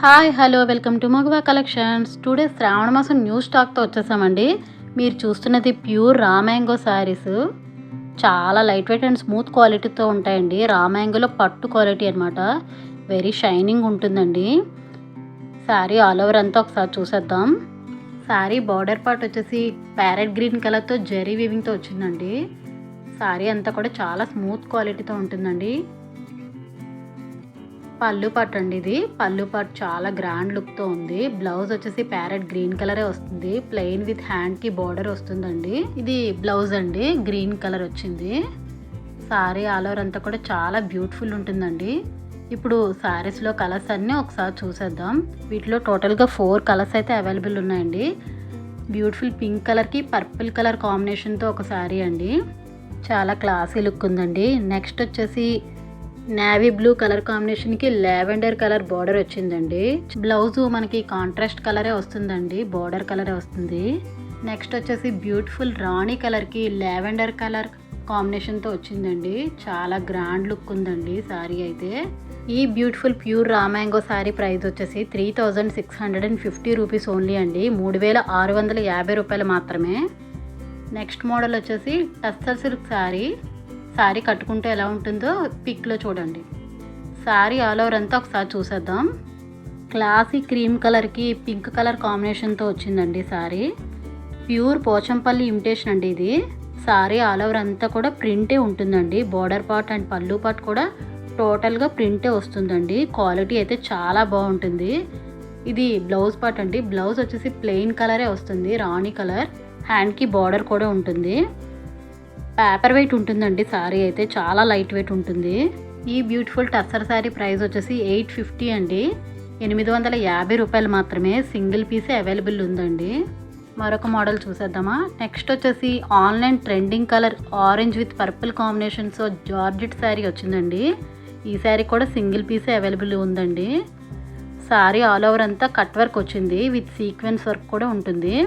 Hi hello welcome to Magava collections. Today Shravana మాసం new స్టాక్తో వచ్చేసామండి. మీరు చూస్తున్నది ప్యూర్ రా మ్యాంగో శారీస్. చాలా లైట్ వెయిట్ అండ్ స్మూత్ క్వాలిటీతో ఉంటాయండి. రా మ్యాంగోలో పట్టు క్వాలిటీ అనమాట. వెరీ షైనింగ్ ఉంటుందండి. శారీ ఆల్ ఓవర్ అంతా ఒకసారి చూసేద్దాం. శారీ బార్డర్ పార్ట్ వచ్చేసి ప్యారెట్ గ్రీన్ కలర్తో జెరీ వీవింగ్తో వచ్చిందండి. శారీ అంతా కూడా చాలా స్మూత్ క్వాలిటీతో ఉంటుందండి. పళ్ళు పార్ట్ అండి, ఇది పళ్ళు పార్ట్ చాలా గ్రాండ్ లుక్తో ఉంది. బ్లౌజ్ వచ్చేసి ప్యారెట్ గ్రీన్ కలరే వస్తుంది. ప్లెయిన్ విత్ హ్యాండ్కి బార్డర్ వస్తుందండి. ఇది బ్లౌజ్ అండి, గ్రీన్ కలర్ వచ్చింది. సారీ ఆల్ ఓవర్ అంతా కూడా చాలా బ్యూటిఫుల్ ఉంటుందండి. ఇప్పుడు శారీస్లో కలర్స్ అన్నీ ఒకసారి చూసేద్దాం. వీటిలో టోటల్గా 4 కలర్స్ అయితే అవైలబుల్ ఉన్నాయండి. బ్యూటిఫుల్ పింక్ కలర్కి పర్పుల్ కలర్ కాంబినేషన్తో ఒక శారీ అండి. చాలా క్లాసీ లుక్ ఉందండి. నెక్స్ట్ వచ్చేసి నేవీ బ్లూ కలర్ కాంబినేషన్కి లావెండర్ కలర్ బార్డర్ వచ్చిందండి. బ్లౌజ్ మనకి కాంట్రాస్ట్ కలరే వస్తుందండి, బార్డర్ కలరే వస్తుంది. నెక్స్ట్ వచ్చేసి బ్యూటిఫుల్ రాణి కలర్కి లావెండర్ కలర్ కాంబినేషన్తో వచ్చిందండి. చాలా గ్రాండ్ లుక్ ఉందండి శారీ అయితే. ఈ beautiful pure raw mango sari price వచ్చేసి 3650 రూపీస్ ఓన్లీ అండి. 3650 రూపాయలు మాత్రమే. నెక్స్ట్ మోడల్ వచ్చేసి టస్సర్ సిల్క్ శారీ కట్టుకుంటే ఎలా ఉంటుందో పిక్లో చూడండి. శారీ ఆల్ ఓవర్ అంతా ఒకసారి చూసేద్దాం. క్లాసీ క్రీమ్ కలర్కి పింక్ కలర్ కాంబినేషన్తో వచ్చిందండి శారీ. ప్యూర్ పోచంపల్లి ఇమిటేషన్ అండి ఇది. శారీ ఆల్ ఓవర్ అంతా కూడా ప్రింటే ఉంటుందండి. బార్డర్ పార్ట్ అండ్ పళ్ళు పార్ట్ కూడా టోటల్గా ప్రింటే వస్తుందండి. క్వాలిటీ అయితే చాలా బాగుంటుంది. ఇది బ్లౌజ్ పార్ట్ అండి. బ్లౌజ్ వచ్చేసి ప్లెయిన్ కలరే వస్తుంది, రాణి కలర్. హ్యాండ్కి బార్డర్ కూడా ఉంటుంది. పేపర్ వెయిట్ ఉంటుందండి. శారీ అయితే చాలా లైట్ వెయిట్ ఉంటుంది. ఈ బ్యూటిఫుల్ టస్సర్ శారీ ప్రైస్ వచ్చేసి 850 అండి. 850 రూపాయలు మాత్రమే. సింగిల్ పీసే అవైలబుల్ ఉందండి. మరొక మోడల్ చూసేద్దామా. నెక్స్ట్ వచ్చేసి online trending colour orange with purple కాంబినేషన్తో జార్జెట్ శారీ వచ్చిందండి. ఈ శారీ కూడా సింగిల్ పీసే అవైలబుల్ ఉందండి. శారీ ఆల్ ఓవర్ అంతా కట్ వర్క్ వచ్చింది, విత్ సీక్వెన్స్ వర్క్ కూడా ఉంటుంది.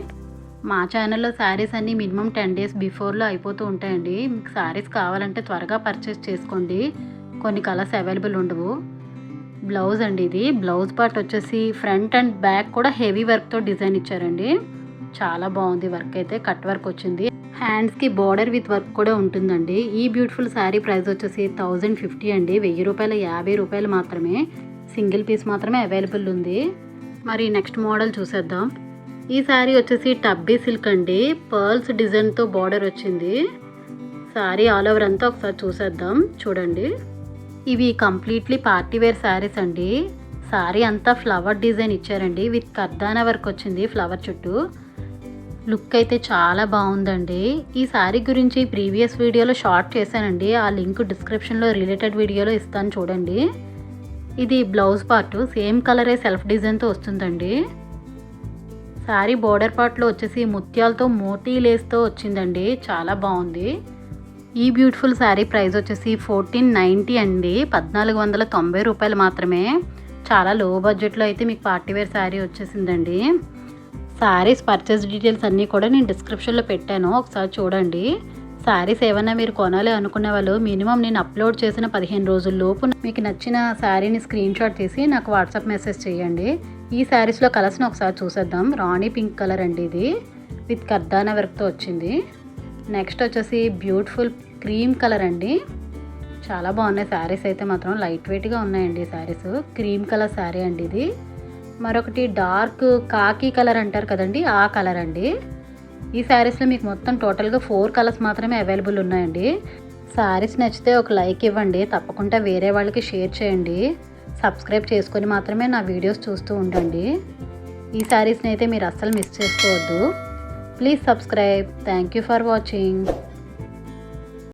మా ఛానల్లో శారీస్ అన్నీ మినిమం 10 డేస్ బిఫోర్లో అయిపోతూ ఉంటాయండి. మీకు శారీస్ కావాలంటే త్వరగా పర్చేస్ చేసుకోండి. కొన్ని కలర్స్ అవైలబుల్ ఉండవు. బ్లౌజ్ అండి, ఇది బ్లౌజ్ పార్ట్ వచ్చేసి ఫ్రంట్ అండ్ బ్యాక్ కూడా హెవీ వర్క్తో డిజైన్ ఇచ్చారండి. చాలా బాగుంది వర్క్ అయితే. కట్ వర్క్ వచ్చింది. హ్యాండ్స్కి బార్డర్ విత్ వర్క్ కూడా ఉంటుందండి. ఈ బ్యూటిఫుల్ శారీ ప్రైస్ వచ్చేసి 1050 అండి. 1000 రూపాయలు 50 రూపాయలు మాత్రమే. సింగిల్ పీస్ మాత్రమే అవైలబుల్ ఉంది. మరి నెక్స్ట్ మోడల్ చూసేద్దాం. ఈ శారీ వచ్చేసి టబ్బీ సిల్క్ అండి. పర్ల్స్ డిజైన్తో బార్డర్ వచ్చింది. శారీ ఆల్ ఓవర్ అంతా ఒకసారి చూసేద్దాం. చూడండి, ఇవి కంప్లీట్లీ పార్టీ వేర్ శారీస్ అండి. శారీ అంతా ఫ్లవర్ డిజైన్ ఇచ్చారండి, విత్ కర్దానా వర్క్ వచ్చింది ఫ్లవర్ చుట్టూ. లుక్ అయితే చాలా బాగుందండి. ఈ శారీ గురించి ప్రీవియస్ వీడియోలో షార్ట్ చేశానండి. ఆ లింక్ డిస్క్రిప్షన్లో రిలేటెడ్ వీడియోలో ఇస్తాను చూడండి. ఇది బ్లౌజ్ పార్ట్ సేమ్ కలరే సెల్ఫ్ డిజైన్తో వస్తుందండి. శారీ బార్డర్ పార్ట్లో వచ్చేసి ముత్యాలతో మోతీ లేస్తో వచ్చిందండి. చాలా బాగుంది. ఈ బ్యూటిఫుల్ శారీ ప్రైస్ వచ్చేసి 1490 అండి. 1490 రూపాయలు మాత్రమే. చాలా లో బడ్జెట్లో అయితే మీకు పార్టీవేర్ శారీ వచ్చేసిందండి. శారీస్ పర్చేస్ డీటెయిల్స్ అన్నీ కూడా నేను డిస్క్రిప్షన్లో పెట్టాను, ఒకసారి చూడండి. శారీస్ ఏమైనా మీరు కొనాలి అనుకునే వాళ్ళు మినిమం నేను అప్లోడ్ చేసిన 15 రోజుల్లోపు మీకు నచ్చిన శారీని స్క్రీన్ షాట్ తీసి నాకు వాట్సాప్ మెసేజ్ చేయండి. ఈ శారీస్లో కలర్స్ని ఒకసారి చూసేద్దాం. రాణి పింక్ కలర్ అండి, ఇది విత్ కర్దానా వర్క్తో వచ్చింది. నెక్స్ట్ వచ్చేసి బ్యూటిఫుల్ క్రీమ్ కలర్ అండి. చాలా బాగున్నాయి శారీస్ అయితే మాత్రం. లైట్ వెయిట్గా ఉన్నాయండి శారీస్. క్రీమ్ కలర్ శారీ అండి ఇది. మరొకటి డార్క్ కాకి కలర్ అంటారు కదండి, ఆ కలర్ అండి. ఈ శారీస్లో మీకు మొత్తం టోటల్గా 4 కలర్స్ మాత్రమే అవైలబుల్ ఉన్నాయండి. శారీస్ నచ్చితే ఒక లైక్ ఇవ్వండి. తప్పకుండా వేరే వాళ్ళకి షేర్ చేయండి. సబ్స్క్రైబ్ చేసుకొని మాత్రమే నా వీడియోస్ చూస్తూ ఉండండి. ఈ శారీస్ని అయితే మీరు అస్సలు మిస్ చేసుకోవద్దు. Please subscribe. Thank you for watching.